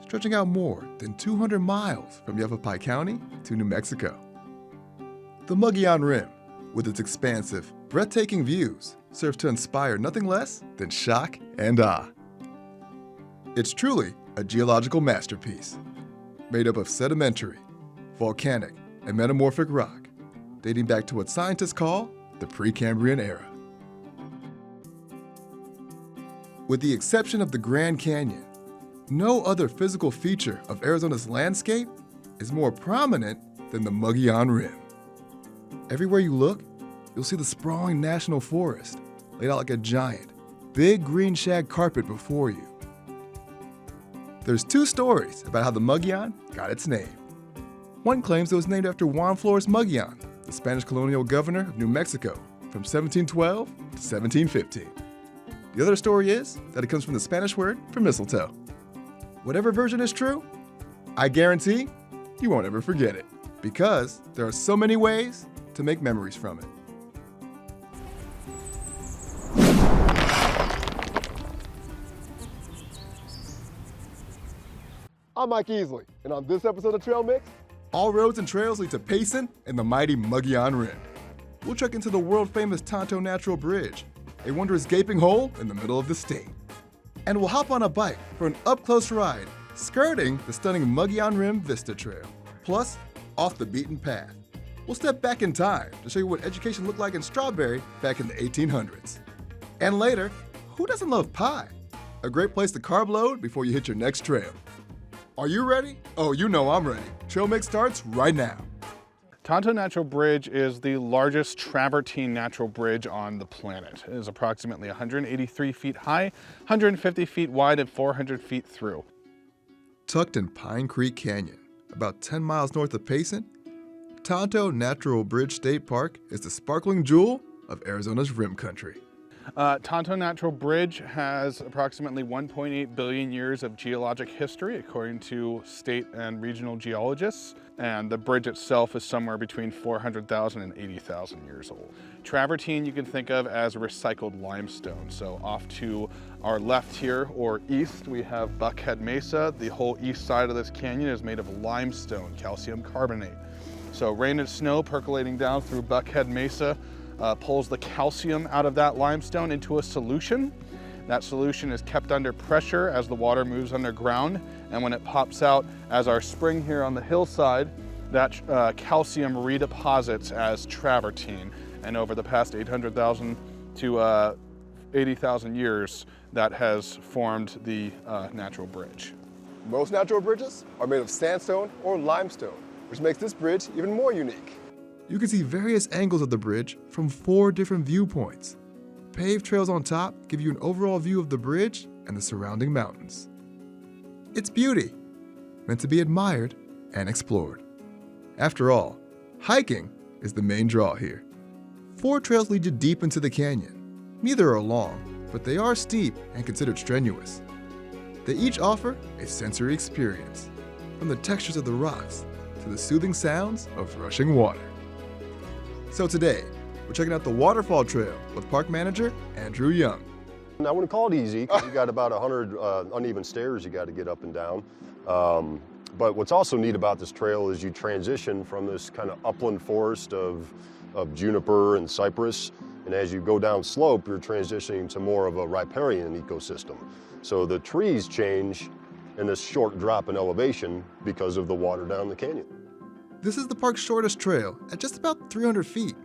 stretching out more than 200 miles from Yavapai County to New Mexico. The Mogollon Rim, with its expansive, breathtaking views, serves to inspire nothing less than shock and awe. It's truly a geological masterpiece, made up of sedimentary, volcanic, and metamorphic rock, dating back to what scientists call the Precambrian Era. With the exception of the Grand Canyon, no other physical feature of Arizona's landscape is more prominent than the Mogollon Rim. Everywhere you look, you'll see the sprawling national forest laid out like a giant, big green shag carpet before you. There's two stories about how the Mogollon got its name. One claims it was named after Juan Flores Mogollon, the Spanish colonial governor of New Mexico from 1712 to 1715. The other story is that it comes from the Spanish word for mistletoe. Whatever version is true, I guarantee you won't ever forget it, because there are so many ways to make memories from it. I'm Mike Easley, and on this episode of Trail Mix, all roads and trails lead to Payson and the mighty Mogollon Rim. We'll trek into the world-famous Tonto Natural Bridge, a wondrous gaping hole in the middle of the state. And we'll hop on a bike for an up-close ride, skirting the stunning Mogollon Rim Vista Trail, plus off the beaten path. We'll step back in time to show you what education looked like in Strawberry back in the 1800s. And later, who doesn't love pie? A great place to carb load before you hit your next trail. Are you ready? Oh, you know I'm ready. Trail Mix starts right now. Tonto Natural Bridge is the largest travertine natural bridge on the planet. It is approximately 183 feet high, 150 feet wide, and 400 feet through. Tucked in Pine Creek Canyon, about 10 miles north of Payson, Tonto Natural Bridge State Park is the sparkling jewel of Arizona's rim country. Tonto Natural Bridge has approximately 1.8 billion years of geologic history, according to state and regional geologists, and the bridge itself is somewhere between 400,000 and 80,000 years old. Travertine you can think of as recycled limestone. So off to our left here, or east, we have Buckhead Mesa. The whole east side of this canyon is made of limestone, calcium carbonate. So rain and snow percolating down through Buckhead Mesa pulls the calcium out of that limestone into a solution. That solution is kept under pressure as the water moves underground, and when it pops out as our spring here on the hillside, that calcium redeposits as travertine. And over the past 800,000 to 80,000 years, that has formed the natural bridge. most natural bridges are made of sandstone or limestone, which makes this bridge even more unique. You can see various angles of the bridge from 4 different viewpoints. Paved trails on top give you an overall view of the bridge and the surrounding mountains. It's beauty, meant to be admired and explored. After all, hiking is the main draw here. 4 trails lead you deep into the canyon. Neither are long, but they are steep and considered strenuous. They each offer a sensory experience, from the textures of the rocks to the soothing sounds of rushing water. So today, we're checking out the Waterfall Trail with park manager Andrew Young. I wouldn't call it easy, because you got about 100 uneven stairs you got to get up and down. But what's also neat about this trail is you transition from this kind of upland forest of juniper and cypress, and as you go down slope, you're transitioning to more of a riparian ecosystem. So the trees change in this short drop in elevation because of the water down the canyon. This is the park's shortest trail at just about 300 feet.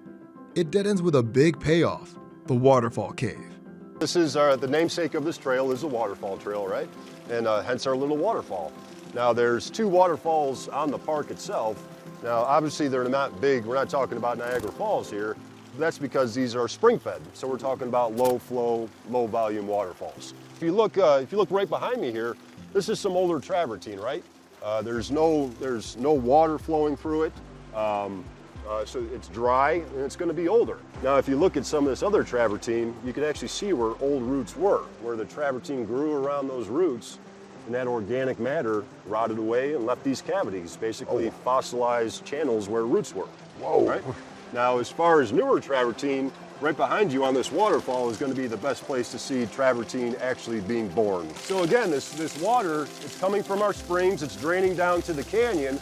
It dead ends with a big payoff, the Waterfall Cave. This is the namesake of this trail is the Waterfall Trail, right? And hence our little waterfall. Now there's 2 waterfalls on the park itself. Now obviously they're not big, we're not talking about Niagara Falls here. That's because these are spring fed. So we're talking about low flow, low volume waterfalls. If you look right behind me here, this is some older travertine, right? There's no water flowing through it. So it's dry and it's going to be older. Now if you look at some of this other travertine, you can actually see where old roots were, where the travertine grew around those roots, and that organic matter rotted away and left these cavities, basically fossilized channels where roots were. Whoa. Right? Now as far as newer travertine, right behind you on this waterfall is going to be the best place to see travertine actually being born. So again, this water, it's coming from our springs, it's draining down to the canyon,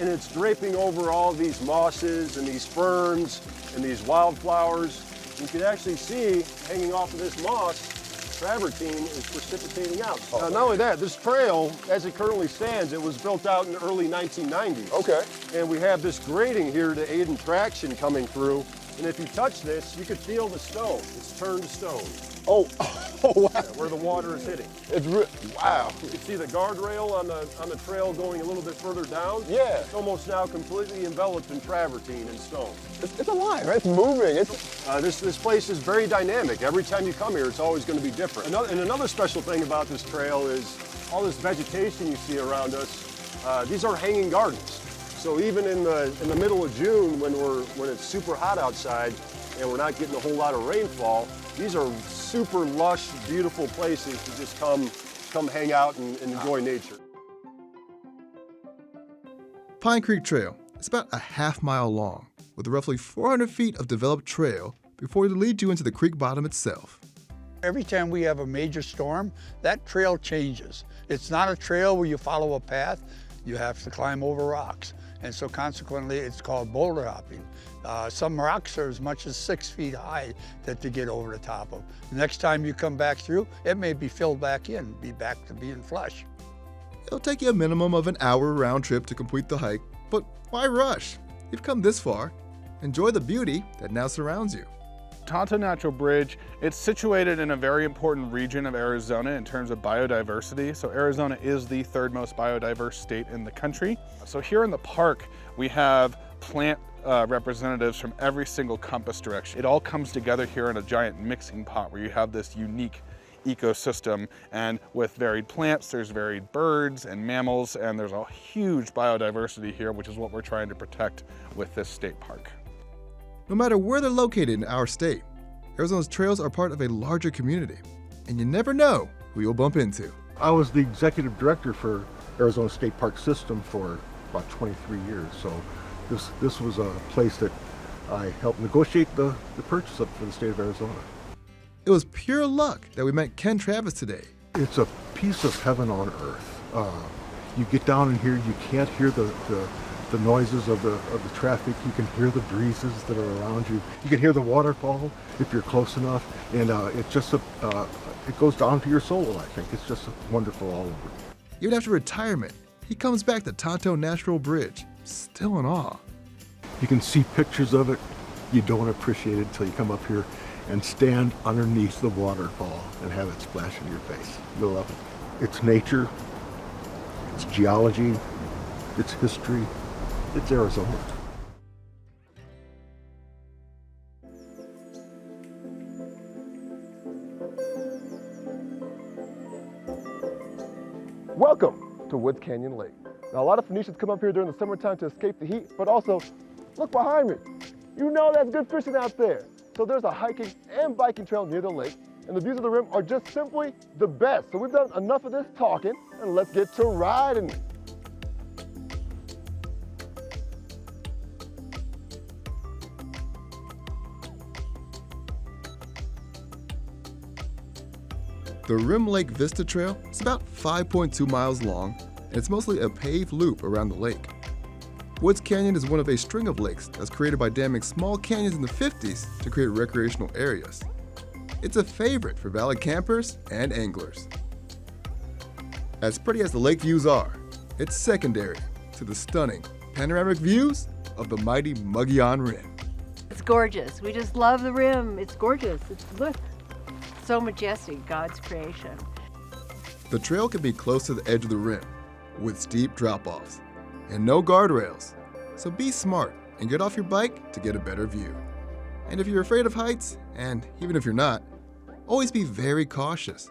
and it's draping over all these mosses and these ferns and these wildflowers. You can actually see, hanging off of this moss, travertine is precipitating out. Now, not only that, this trail, as it currently stands, it was built out in the early 1990s. Okay. And we have this grating here to aid in traction coming through. And if you touch this, you could feel the stone. It's turned to stone. Oh, wow. Where the water is hitting. It's wow. You can see the guardrail on the trail going a little bit further down. Yeah. It's almost now completely enveloped in travertine and stone. It's alive, right? It's moving. This place is very dynamic. Every time you come here, it's always going to be different. Another special thing about this trail is all this vegetation you see around us. These are hanging gardens. So even in the middle of June, when it's super hot outside and we're not getting a whole lot of rainfall, these are super lush, beautiful places to just come hang out and enjoy nature. Pine Creek Trail is about a half-mile long, with roughly 400 feet of developed trail before it leads you into the creek bottom itself. Every time we have a major storm, that trail changes. It's not a trail where you follow a path, you have to climb over rocks. And so consequently, it's called boulder hopping. Some rocks are as much as 6 feet high that to get over the top of. The next time you come back through, it may be filled back in, be back to being flush. It'll take you a minimum of an hour round trip to complete the hike, but why rush? You've come this far. Enjoy the beauty that now surrounds you. Tonto Natural Bridge, it's situated in a very important region of Arizona in terms of biodiversity. So Arizona is the third most biodiverse state in the country. So here in the park, we have plant representatives from every single compass direction. It all comes together here in a giant mixing pot where you have this unique ecosystem, and with varied plants, there's varied birds and mammals, and there's a huge biodiversity here, which is what we're trying to protect with this state park. No matter where they're located in our state, Arizona's trails are part of a larger community, and you never know who you'll bump into. I was the executive director for Arizona State Park System for about 23 years, so this was a place that I helped negotiate the purchase of for the state of Arizona. It was pure luck that we met Ken Travis today. It's a piece of heaven on earth. You get down in here, you can't hear the noises of the traffic. You can hear the breezes that are around you. You can hear the waterfall if you're close enough, and it's just it goes down to your soul. I think it's just wonderful all over. Even after retirement, he comes back to Tonto Natural Bridge, still in awe. You can see pictures of it. You don't appreciate it until you come up here and stand underneath the waterfall and have it splash in your face. You'll love it. It's nature, it's geology, it's history, it's Arizona. Welcome to Woods Canyon Lake. Now, a lot of Phoenicians come up here during the summertime to escape the heat, but also, look behind me. You know that's good fishing out there. So there's a hiking and biking trail near the lake, and the views of the rim are just simply the best. So we've done enough of this talking, and let's get to riding. The Rim Lake Vista Trail is about 5.2 miles long, and it's mostly a paved loop around the lake. Woods Canyon is one of a string of lakes that's created by damming small canyons in the 50s to create recreational areas. It's a favorite for valley campers and anglers. As pretty as the lake views are, it's secondary to the stunning panoramic views of the mighty Mogollon Rim. It's gorgeous. We just love the rim. It's gorgeous. Look, so majestic, God's creation. The trail can be close to the edge of the rim, with steep drop-offs and no guardrails. So be smart and get off your bike to get a better view. And if you're afraid of heights, and even if you're not, always be very cautious.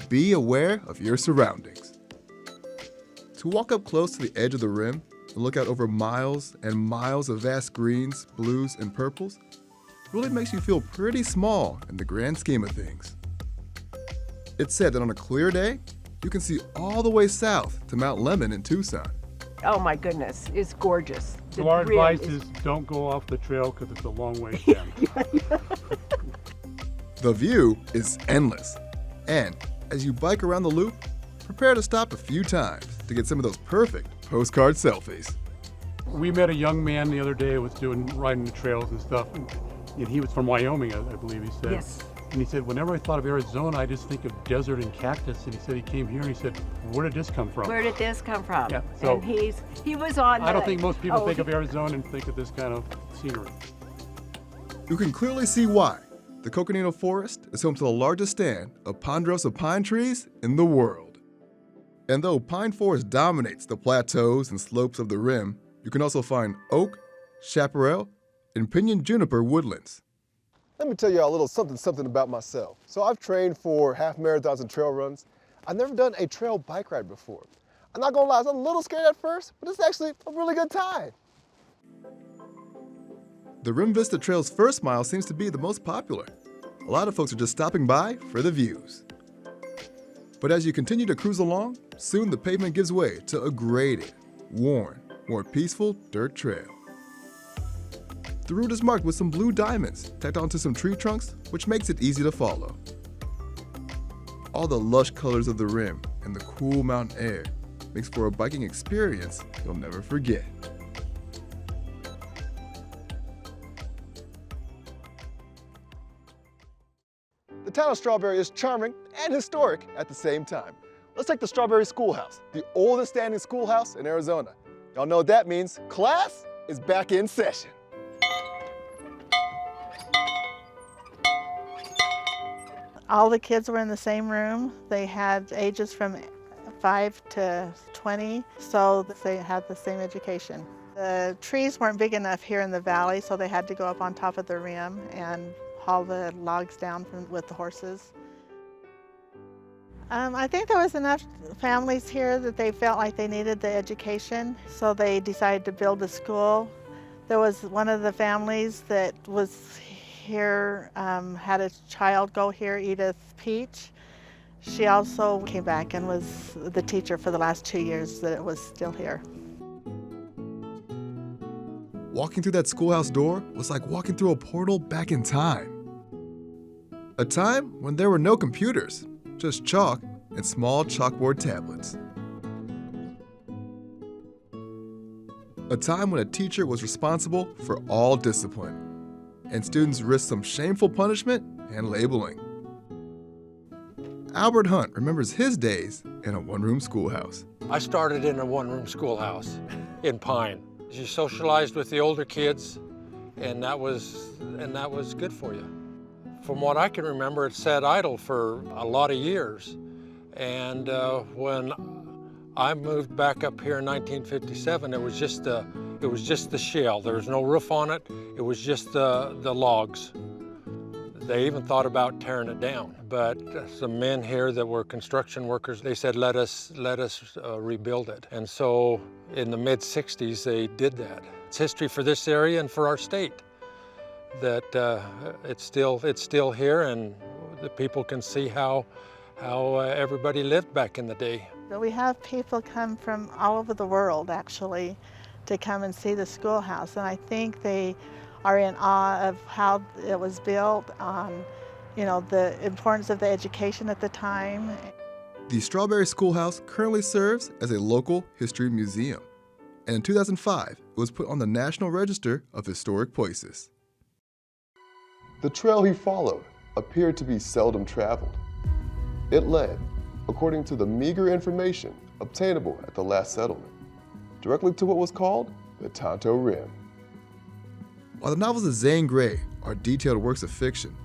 Be aware of your surroundings. To walk up close to the edge of the rim and look out over miles and miles of vast greens, blues, and purples really makes you feel pretty small in the grand scheme of things. It's said that on a clear day, you can see all the way south to Mount Lemmon in Tucson. Oh my goodness, it's gorgeous. So our advice is don't go off the trail because it's a long way down. The view is endless. And as you bike around the loop, prepare to stop a few times to get some of those perfect postcard selfies. We met a young man the other day who was riding the trails and stuff, and he was from Wyoming, I believe he said. Yes. And he said, whenever I thought of Arizona, I just think of desert and cactus. And he said he came here and he said, where did this come from? Where did this come from? Yeah, so and he was on. I don't think most people think of Arizona and think of this kind of scenery. You can clearly see why. The Coconino Forest is home to the largest stand of ponderosa pine trees in the world. And though pine forest dominates the plateaus and slopes of the rim, you can also find oak, chaparral, and pinyon juniper woodlands. Let me tell you a little something about myself. So I've trained for half marathons and trail runs. I've never done a trail bike ride before. I'm not gonna lie, I was a little scared at first, but it's actually a really good time. The Rim Vista Trail's first mile seems to be the most popular. A lot of folks are just stopping by for the views. But as you continue to cruise along, soon the pavement gives way to a graded, worn, more peaceful dirt trail. The route is marked with some blue diamonds tacked onto some tree trunks, which makes it easy to follow. All the lush colors of the rim and the cool mountain air makes for a biking experience you'll never forget. The town of Strawberry is charming and historic at the same time. Let's take the Strawberry Schoolhouse, the oldest standing schoolhouse in Arizona. Y'all know what that means. Class is back in session. All the kids were in the same room. They had ages from 5 to 20, so they had the same education. The trees weren't big enough here in the valley, so they had to go up on top of the rim and haul the logs down with the horses. I think there was enough families here that they felt like they needed the education, so they decided to build a school. There was one of the families that was here, had a child go here, Edith Peach. She also came back and was the teacher for the last 2 years that it was still here. Walking through that schoolhouse door was like walking through a portal back in time. A time when there were no computers, just chalk and small chalkboard tablets. A time when a teacher was responsible for all discipline, and students risked some shameful punishment and labeling. Albert Hunt remembers his days in a one-room schoolhouse. I started in a one-room schoolhouse in Pine. You socialized with the older kids, and that was good for you. From what I can remember, it sat idle for a lot of years. And when I moved back up here in 1957, it was just the shell. There was no roof on it. It was just the logs. They even thought about tearing it down. But some men here that were construction workers, they said, let us rebuild it. And so in the mid-60s, they did that. It's history for this area and for our state, that it's still here, and the people can see how everybody lived back in the day. We have people come from all over the world, actually, to come and see the schoolhouse, and I think they are in awe of how it was built, on, the importance of the education at the time. The Strawberry Schoolhouse currently serves as a local history museum, and in 2005, it was put on the National Register of Historic Places. The trail he followed appeared to be seldom traveled. It led, according to the meager information obtainable at the last settlement, directly to what was called the Tonto Rim. While the novels of Zane Grey are detailed works of fiction,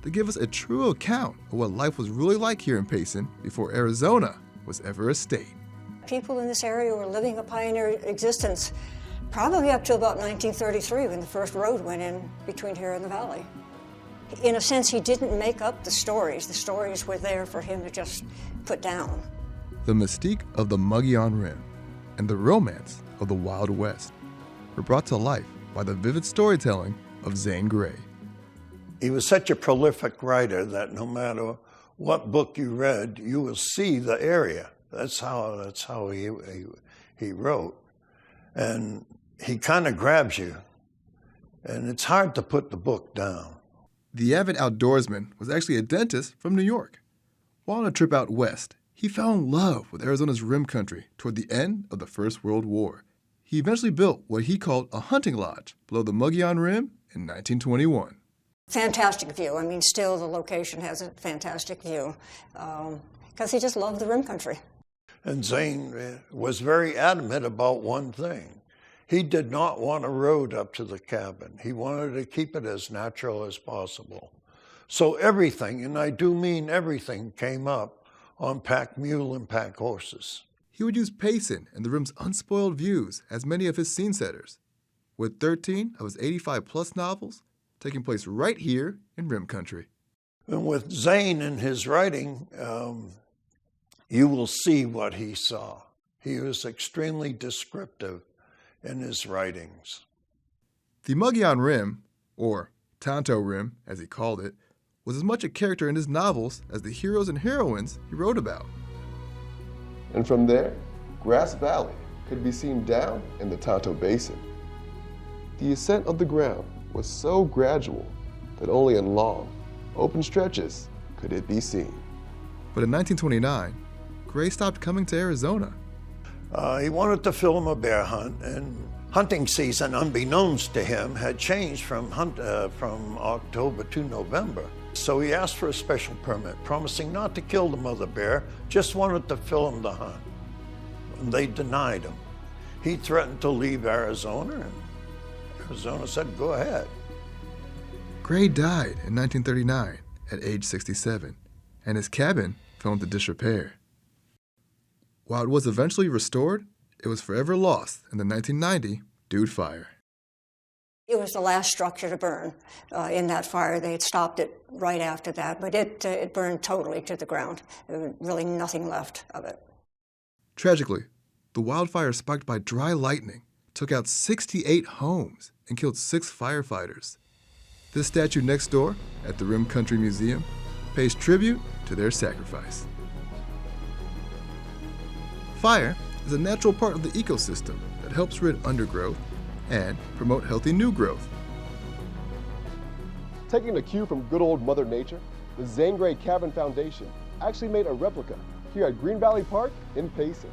they give us a true account of what life was really like here in Payson before Arizona was ever a state. People in this area were living a pioneer existence probably up to about 1933 when the first road went in between here and the valley. In a sense, he didn't make up the stories. The stories were there for him to just put down. The mystique of the Mogollon Rim and the romance of the Wild West were brought to life by the vivid storytelling of Zane Grey. He was such a prolific writer that no matter what book you read, you will see the area. That's how he wrote. And he kind of grabs you, and it's hard to put the book down. The avid outdoorsman was actually a dentist from New York. While on a trip out west, he fell in love with Arizona's rim country toward the end of the First World War. He eventually built what he called a hunting lodge below the Mogollon Rim in 1921. Fantastic view. I mean, still the location has a fantastic view because he just loved the rim country. And Zane was very adamant about one thing. He did not want a road up to the cabin. He wanted to keep it as natural as possible. So everything, and I do mean everything, came up on pack mule and pack horses. He would use Payson and the rim's unspoiled views as many of his scene setters, with 13 of his 85-plus novels taking place right here in rim country. And with Zane in his writing, you will see what he saw. He was extremely descriptive in his writings. The Mogollon Rim, or Tonto Rim as he called it, was as much a character in his novels as the heroes and heroines he wrote about. And from there, Grass Valley could be seen down in the Tonto Basin. The ascent of the ground was so gradual that only in long, open stretches could it be seen. But in 1929, Grey stopped coming to Arizona. He wanted to film a bear hunt, and hunting season, unbeknownst to him, had changed from October to November. So he asked for a special permit, promising not to kill the mother bear, just wanted to film the hunt. And they denied him. He threatened to leave Arizona, and Arizona said, go ahead. Grey died in 1939 at age 67, and his cabin fell into disrepair. While it was eventually restored, it was forever lost in the 1990 Dude Fire. It was the last structure to burn in that fire. They had stopped it right after that, but it burned totally to the ground. There was really nothing left of it. Tragically, the wildfire sparked by dry lightning took out 68 homes and killed 6 firefighters. This statue next door at the Rim Country Museum pays tribute to their sacrifice. Fire is a natural part of the ecosystem that helps rid undergrowth and promote healthy new growth. Taking a cue from good old Mother Nature, the Zane Grey Cabin Foundation actually made a replica here at Green Valley Park in Payson.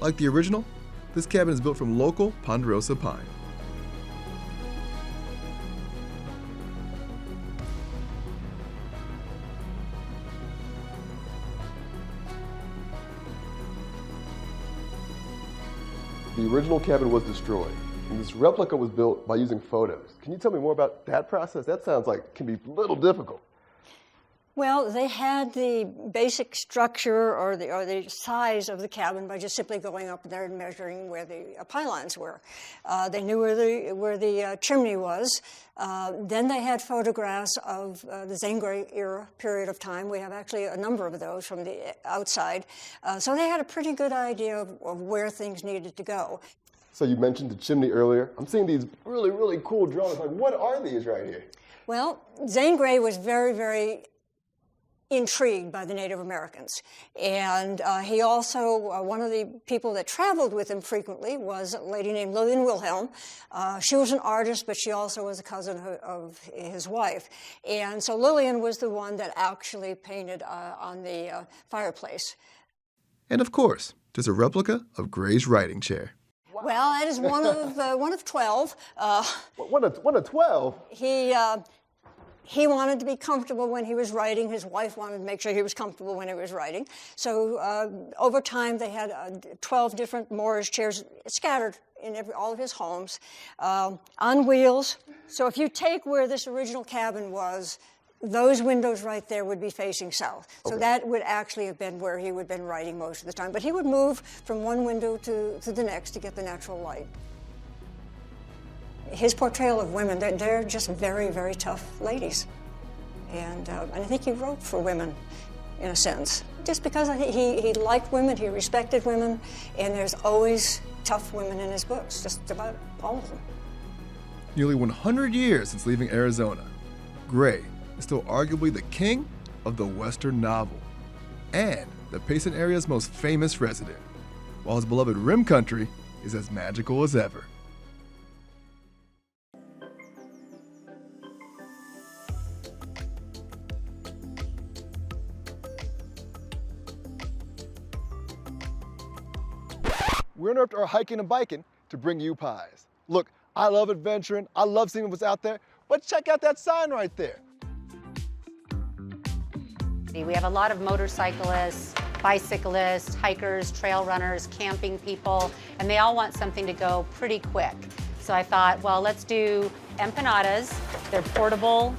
Like the original, this cabin is built from local ponderosa pine. The original cabin was destroyed, and this replica was built by using photos. Can you tell me more about that process? That sounds like it can be a little difficult. Well, they had the basic structure or the size of the cabin by just simply going up there and measuring where the pylons were. They knew where the chimney was. Then they had photographs of the Zane Grey era period of time. We have actually a number of those from the outside. So they had a pretty good idea of where things needed to go. So you mentioned the chimney earlier. I'm seeing these really, really cool drawings. Like, what are these right here? Well, Zane Grey was very, very intrigued by the Native Americans. And he also, one of the people that traveled with him frequently was a lady named Lillian Wilhelm. She was an artist, but she also was a cousin of his wife. And so Lillian was the one that actually painted on the fireplace. And of course, there's a replica of Grey's writing chair. Well, that is one of 12. One of 12? He wanted to be comfortable when he was writing. His wife wanted to make sure he was comfortable when he was writing. So over time, they had 12 different Morris chairs scattered in all of his homes on wheels. So if you take where this original cabin was, those windows right there would be facing south. So that would actually have been where he would have been writing most of the time. But he would move from one window to the next to get the natural light. His portrayal of women, they're just very, very tough ladies. And I think he wrote for women, in a sense. Just because he liked women, he respected women, and there's always tough women in his books, just about all of them. Nearly 100 years since leaving Arizona, Grey is still arguably the king of the Western novel and the Payson area's most famous resident, while his beloved Rim Country is as magical as ever. we interrupt our hiking and biking to bring you pies. Look, I love adventuring, I love seeing what's out there, but check out that sign right there. We have a lot of motorcyclists, bicyclists, hikers, trail runners, camping people, and they all want something to go pretty quick. So I thought, well, let's do empanadas. They're portable,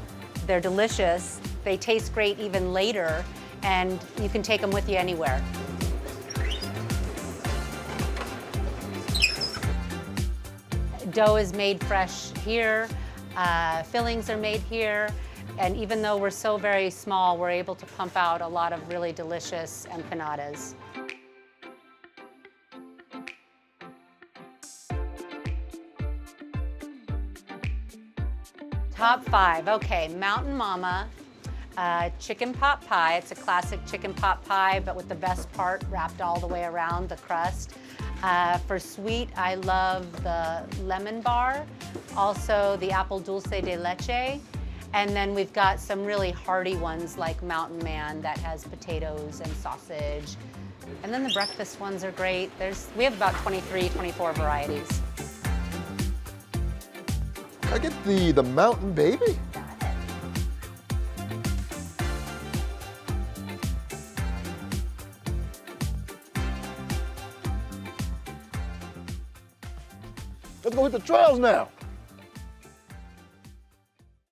they're delicious, they taste great even later, and you can take them with you anywhere. Dough is made fresh here, fillings are made here, and even though we're so very small, we're able to pump out a lot of really delicious empanadas. Top 5, okay, Mountain Mama, chicken pot pie. It's a classic chicken pot pie, but with the best part wrapped all the way around the crust. For sweet, I love the lemon bar, also the apple dulce de leche, and then we've got some really hearty ones like Mountain Man that has potatoes and sausage. And then the breakfast ones are great. We have about 23, 24 varieties. Can I get the Mountain Baby? Let's go hit the trails now.